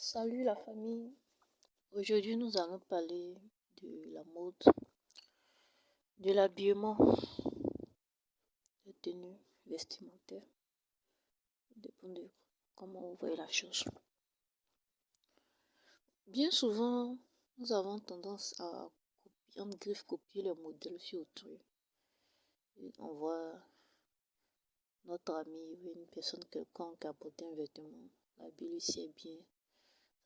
Salut la famille. Aujourd'hui, nous allons parler de la mode, de l'habillement, des tenues vestimentaires, dépend de comment vous voyez la chose. Bien souvent, nous avons tendance à copier, en griffe, copier les modèles sur autrui. Et on voit notre ami ou une personne quelconque qui a porté un vêtement, l'habit lui sied bien,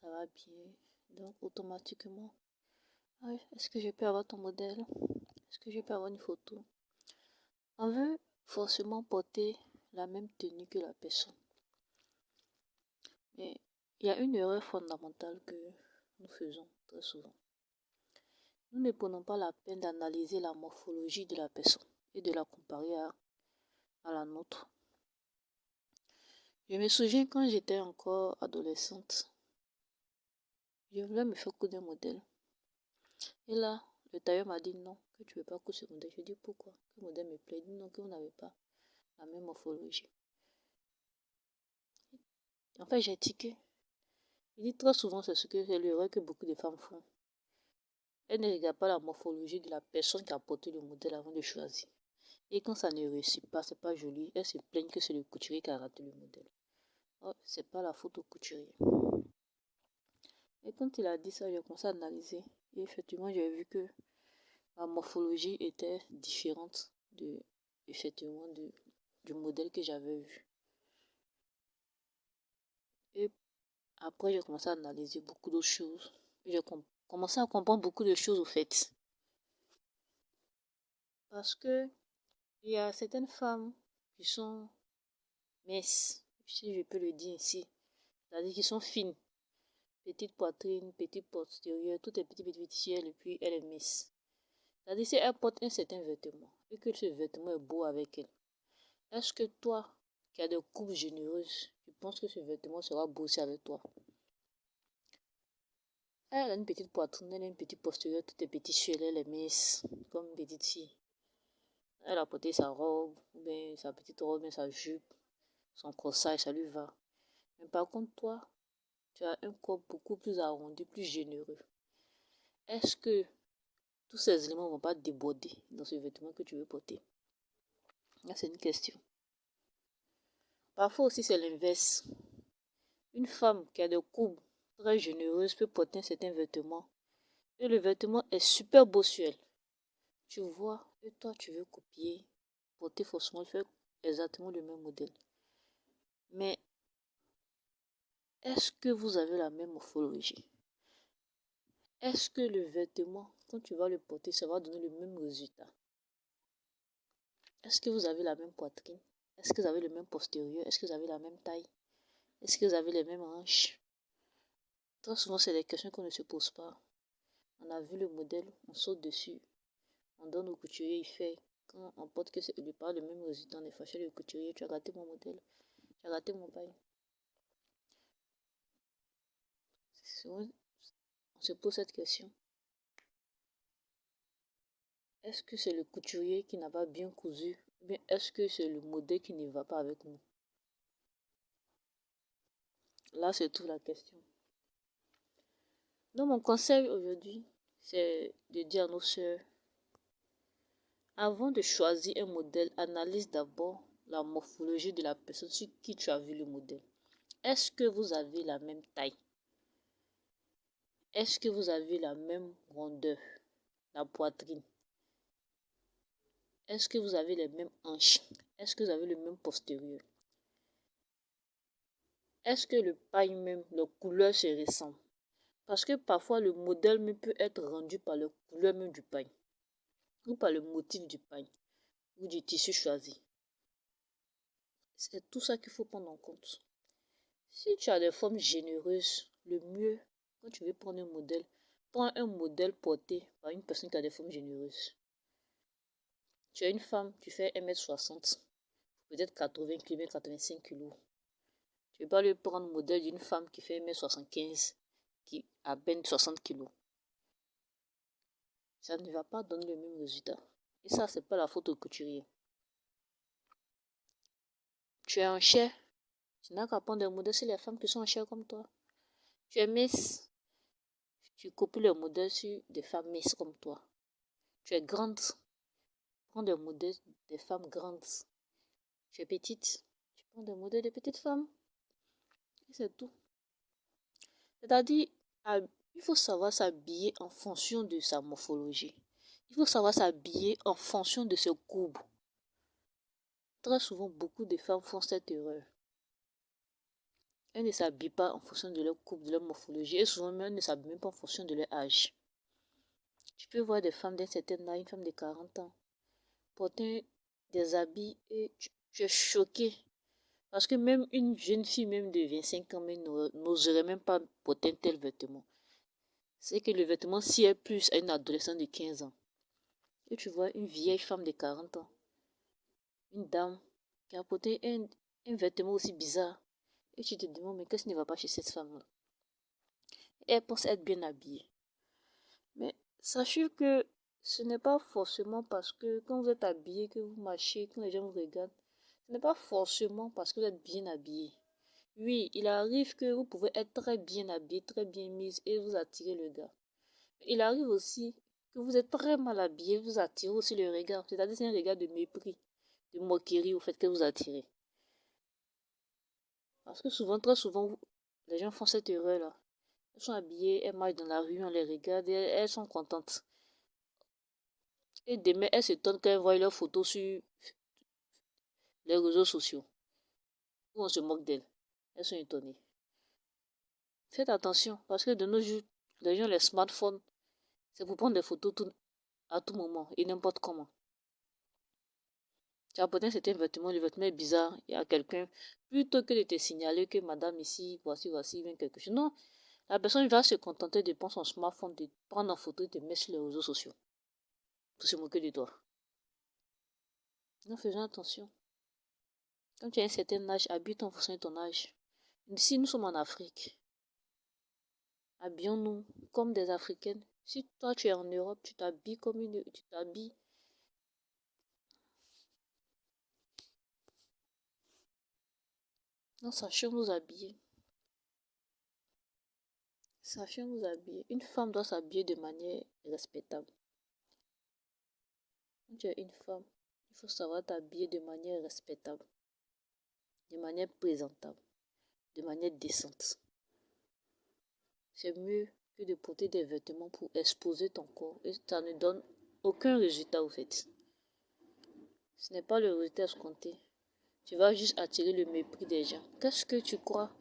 ça va bien. Donc, automatiquement, est-ce que je peux avoir ton modèle? Est-ce que je peux avoir une photo? On veut forcément porter la même tenue que la personne. Mais il y a une erreur fondamentale que nous faisons très souvent. Nous ne prenons pas la peine d'analyser la morphologie de la personne et de la comparer à la nôtre. Je me souviens quand j'étais encore adolescente, je voulais me faire coudre un modèle. Et là, le tailleur m'a dit non, que tu ne veux pas coudre ce modèle. Je dis pourquoi? Que le modèle me plaît. Il dit non, que vous n'avez pas la même morphologie. En fait, j'ai tiqué. Il dit très souvent c'est l'erreur que beaucoup de femmes font. Elles ne regardent pas la morphologie de la personne qui a porté le modèle avant de choisir. Et quand ça ne réussit pas, c'est pas joli, elles se plaignent que c'est le couturier qui a raté le modèle. Oh, c'est pas la faute au couturier. Et quand il a dit ça, j'ai commencé à analyser. Et effectivement, j'ai vu que la morphologie était différente du modèle que j'avais vu. Et après, j'ai commencé à analyser beaucoup d'autres choses. J'ai commencé à comprendre beaucoup de choses au fait. Parce que il y a certaines femmes qui sont minces, si je peux le dire ainsi. C'est-à-dire qui sont fines. Petite poitrine, petite postérieure, tout est petit sur elle et puis elle est mince. C'est-à-dire si elle porte un certain vêtement et que ce vêtement est beau avec elle, est-ce que toi, qui as des coupes généreuses, tu penses que ce vêtement sera beau aussi avec toi? Elle a une petite poitrine, elle a une petite postérieure, tout est petit sur elle, elle est mince, comme une petite fille. Elle a porté sa robe, ou bien sa petite robe, bien sa jupe, son corsage, ça lui va. Mais par contre, toi, tu as un corps beaucoup plus arrondi, plus généreux. Est-ce que tous ces éléments ne vont pas déborder dans ce vêtement que tu veux porter? Là, c'est une question. Parfois aussi, c'est l'inverse. Une femme qui a des courbes très généreuses peut porter un certain vêtement. Et le vêtement est super beau sur elle. Tu vois, et toi, tu veux copier, porter forcément, faire exactement le même modèle. Mais est-ce que vous avez la même morphologie? Est-ce que le vêtement, quand tu vas le porter, ça va donner le même résultat? Est-ce que vous avez la même poitrine? Est-ce que vous avez le même postérieur? Est-ce que vous avez la même taille? Est-ce que vous avez les mêmes hanches? Très souvent, c'est des questions qu'on ne se pose pas. On a vu le modèle, on saute dessus, on donne au couturier, il fait. Quand on porte que c'est pas le même résultat, on est fâché le couturier, tu as raté mon modèle, tu as raté mon bail. On se pose cette question. Est-ce que c'est le couturier qui n'a pas bien cousu? Ou bien est-ce que c'est le modèle qui ne va pas avec nous? Là, c'est toute la question. Donc, mon conseil aujourd'hui, c'est de dire à nos sœurs, avant de choisir un modèle, analyse d'abord la morphologie de la personne sur qui tu as vu le modèle. Est-ce que vous avez la même taille? Est-ce que vous avez la même rondeur, la poitrine? Est-ce que vous avez les mêmes hanches? Est-ce que vous avez le même postérieur? Est-ce que le paille même, la couleur se ressemble? Parce que parfois le modèle même peut être rendu par la couleur même du paille, ou par le motif du paille, ou du tissu choisi. C'est tout ça qu'il faut prendre en compte. Si tu as des formes généreuses, le mieux, quand tu veux prendre un modèle, prends un modèle porté par une personne qui a des formes généreuses. Tu es une femme, tu fais 1m60, peut-être 80 kg, 85 kg. Tu ne peux pas lui prendre le modèle d'une femme qui fait 1m75, qui a à peine 60 kg. Ça ne va pas donner le même résultat. Et ça, c'est pas la faute au couturier. Tu es en chair, tu n'as qu'à prendre des modèles sur les femmes qui sont en chair comme toi. Tu es mince, tu copies le modèle sur des femmes minces comme toi. Tu es grande, prends des modèles des femmes grandes. Tu es petite, tu prends des modèles de petites femmes. Et c'est tout. C'est-à-dire, il faut savoir s'habiller en fonction de sa morphologie. Il faut savoir s'habiller en fonction de ses courbes. Très souvent, beaucoup de femmes font cette erreur. Elles ne s'habillent pas en fonction de leur coupe, de leur morphologie. Et souvent, elles ne s'habillent même pas en fonction de leur âge. Tu peux voir des femmes d'un certain âge, une femme de 40 ans, porter des habits et tu es choqué. Parce que même une jeune fille, même de 25 ans, n'oserait même pas porter un tel vêtement. C'est que le vêtement sied plus à une adolescente de 15 ans. Et tu vois une vieille femme de 40 ans, une dame qui a porté un vêtement aussi bizarre. Et tu te demandes, mais qu'est-ce qui ne va pas chez cette femme-là? Elle pense être bien habillée. Mais sachez que ce n'est pas forcément parce que quand vous êtes habillé, que vous marchez, quand les gens vous regardent, ce n'est pas forcément parce que vous êtes bien habillé. Oui, il arrive que vous pouvez être très bien habillé, très bien mise et vous attirez le gars. Il arrive aussi que vous êtes très mal habillé, vous attirez aussi le regard. C'est-à-dire c'est un regard de mépris, de moquerie au fait que vous attirez. Parce que souvent, très souvent, les gens font cette erreur-là. Elles sont habillées, elles marchent dans la rue, on les regarde et elles sont contentes. Et demain, elles s'étonnent quand elles voient leurs photos sur les réseaux sociaux. Où on se moque d'elles. Elles sont étonnées. Faites attention, parce que de nos jours, les gens, les smartphones, c'est pour prendre des photos à tout moment et n'importe comment. Tu as porté un certain vêtement, le vêtement est bizarre, il y a quelqu'un, plutôt que de te signaler que madame ici, voici, vient quelque chose. Non, la personne va se contenter de prendre son smartphone, de prendre en photo et de mettre sur les réseaux sociaux. Pour se moquer de toi. Non, faisons attention. Quand tu as un certain âge, habille en fonction de ton âge. Ici, nous sommes en Afrique. Habillons-nous comme des Africaines. Si toi, tu es en Europe, tu t'habilles comme tu t'habilles. Non, sachons nous habiller. Sachons nous habiller. Une femme doit s'habiller de manière respectable. Quand tu es une femme, il faut savoir t'habiller de manière respectable, de manière présentable, de manière décente. C'est mieux que de porter des vêtements pour exposer ton corps et ça ne donne aucun résultat au fait. Ce n'est pas le résultat escompté. Tu vas juste attirer le mépris des gens. Qu'est-ce que tu crois?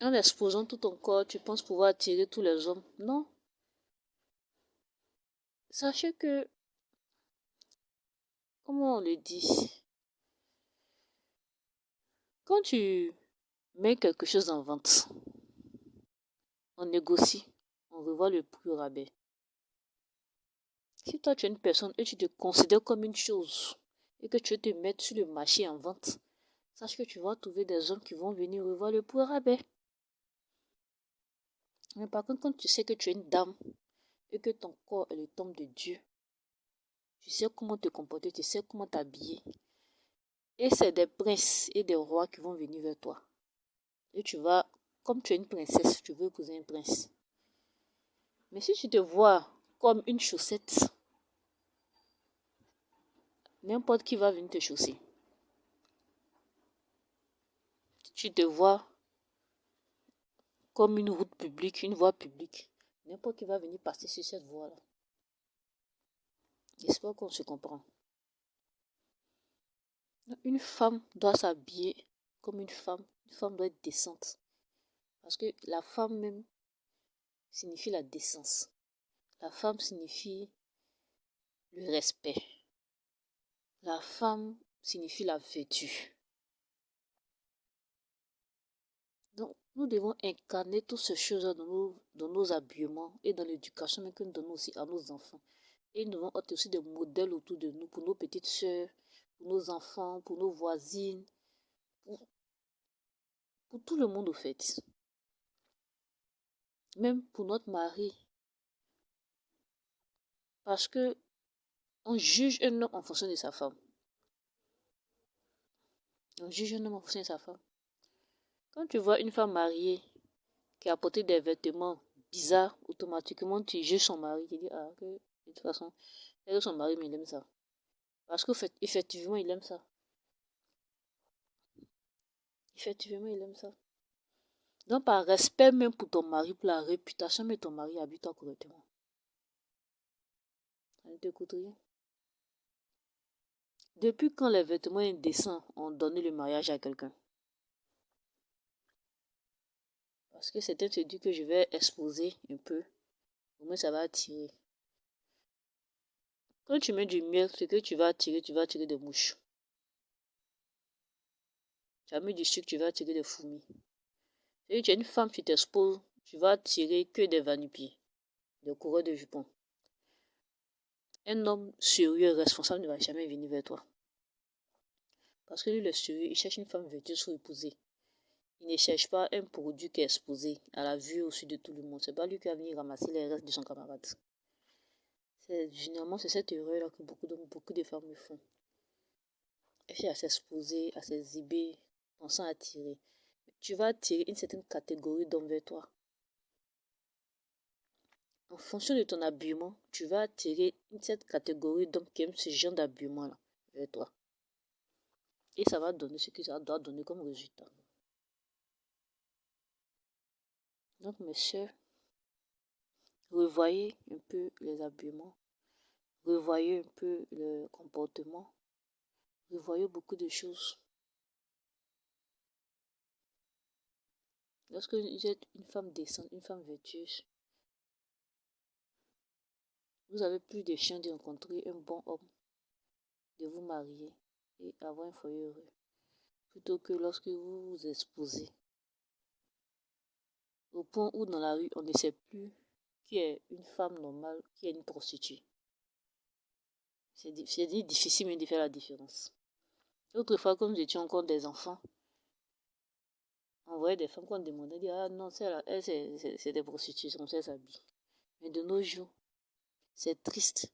En exposant tout ton corps, tu penses pouvoir attirer tous les hommes? Non. Sachez que, comment on le dit, quand tu mets quelque chose en vente, on négocie, on revoit le prix au rabais. Si toi tu es une personne et tu te considères comme une chose et que tu veux te mettre sur le marché en vente, sache que tu vas trouver des hommes qui vont venir revoir le prix au rabais. Mais par contre, quand tu sais que tu es une dame et que ton corps est le temple de Dieu, tu sais comment te comporter, tu sais comment t'habiller. Et c'est des princes et des rois qui vont venir vers toi. Et tu vas, comme tu es une princesse, tu veux épouser un prince. Mais si tu te vois comme une chaussette, n'importe qui va venir te chausser. Si tu te vois comme une route publique, une voie publique, n'importe qui va venir passer sur cette voie-là. J'espère qu'on se comprend. Une femme doit s'habiller comme une femme. Une femme doit être décente. Parce que la femme même signifie la décence. La femme signifie le respect. La femme signifie la vertu. Donc, nous devons incarner toutes ces choses dans nos habillements et dans l'éducation que nous donnons aussi à nos enfants. Et nous devons être aussi des modèles autour de nous, pour nos petites sœurs, pour nos enfants, pour nos voisines, pour tout le monde au fait. Même pour notre mari. Parce que on juge un homme en fonction de sa femme. On juge un homme en fonction de sa femme. Quand tu vois une femme mariée qui a porté des vêtements bizarres, automatiquement tu juges son mari. Tu dis, ah, que, de toute façon, c'est que son mari, mais il aime ça. Parce qu'effectivement, il aime ça. Effectivement, il aime ça. Donc, par respect même pour ton mari, pour la réputation, mais ton mari habite-toi correctement. Ça ne t'écoute rien. Depuis quand les vêtements indécents ont donné le mariage à quelqu'un? Parce que certains te disent que je vais exposer un peu. Au moins, ça va attirer. Quand tu mets du miel, ce que tu vas attirer des mouches. Tu as mis du sucre, tu vas attirer des fourmis. Si tu es une femme, tu t'exposes, tu vas attirer que des va-nu-pieds, des coureurs de jupons. Un homme sérieux et responsable ne va jamais venir vers toi. Parce que lui, le sérieux, il cherche une femme vertueuse pour épouser. Il ne cherche pas un produit qui est exposé à la vue au-dessus de tout le monde. C'est pas lui qui va venir ramasser les restes de son camarade. Généralement, c'est cette erreur-là que beaucoup de femmes le font. Elles cherchent à s'exposer, à s'exhiber, pensant attirer. Tu vas attirer une certaine catégorie d'hommes vers toi. En fonction de ton habillement, tu vas attirer une certaine catégorie d'hommes qui aiment ce genre d'habillement-là vers toi. Et ça va donner ce que ça doit donner comme résultat. Donc, mes chers, revoyez un peu les habillements, revoyez un peu le comportement, revoyez beaucoup de choses. Lorsque vous êtes une femme décente, une femme vertueuse, vous avez plus de chances de rencontrer un bon homme, de vous marier et avoir un foyer heureux, plutôt que lorsque vous vous exposez au point où dans la rue, on ne sait plus qui est une femme normale, qui est une prostituée. C'est difficile même de faire la différence. Autrefois, quand nous étions encore des enfants, on voyait des femmes qu'on demandait, dire, ah non, c'est des prostituées, on sait s'habiller. Mais de nos jours, c'est triste.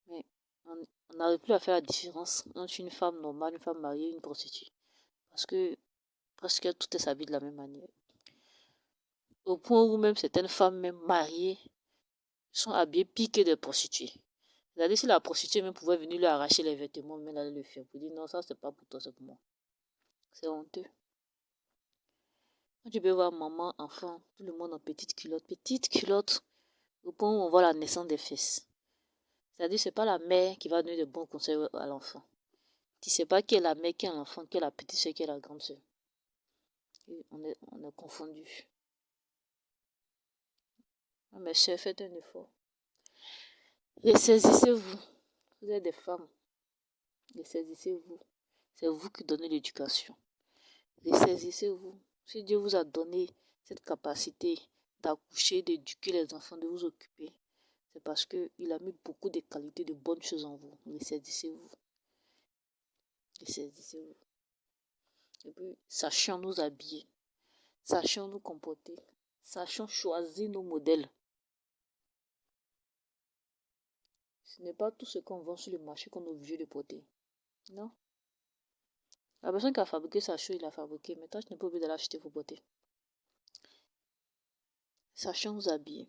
Mais on n'arrive plus à faire la différence entre une femme normale, une femme mariée et une prostituée. Parce que presque toutes s'habillent de la même manière. Au point où même certaines femmes même mariées sont habillées pire que des prostituées. C'est-à-dire si la prostituée même pouvait venir lui arracher les vêtements, mais elle allait le faire pour dire non, ça c'est pas pour toi, c'est pour moi. C'est honteux. Quand tu peux voir maman, enfant, tout le monde en petite culotte, au point où on voit la naissance des fesses. C'est-à-dire c'est pas la mère qui va donner de bons conseils à l'enfant. Tu sais pas qui est la mère, qui est l'enfant, qui est la petite soeur, qui est la grande soeur. On est confondu. Mes chers, faites un effort. Ressaisissez-vous. Vous êtes des femmes. Ressaisissez-vous. C'est vous qui donnez l'éducation. Ressaisissez-vous. Si Dieu vous a donné cette capacité d'accoucher, d'éduquer les enfants, de vous occuper, c'est parce qu'il a mis beaucoup de qualités, de bonnes choses en vous. Ressaisissez-vous. Ressaisissez-vous. Et puis, sachons nous habiller. Sachons nous comporter. Sachons choisir nos modèles. Ce n'est pas tout ce qu'on vend sur le marché qu'on est obligé de porter. Non. La personne qui a fabriqué sa chose, il a fabriqué. Mais toi, tu n'es pas obligé de l'acheter pour porter. Sachons nous habiller.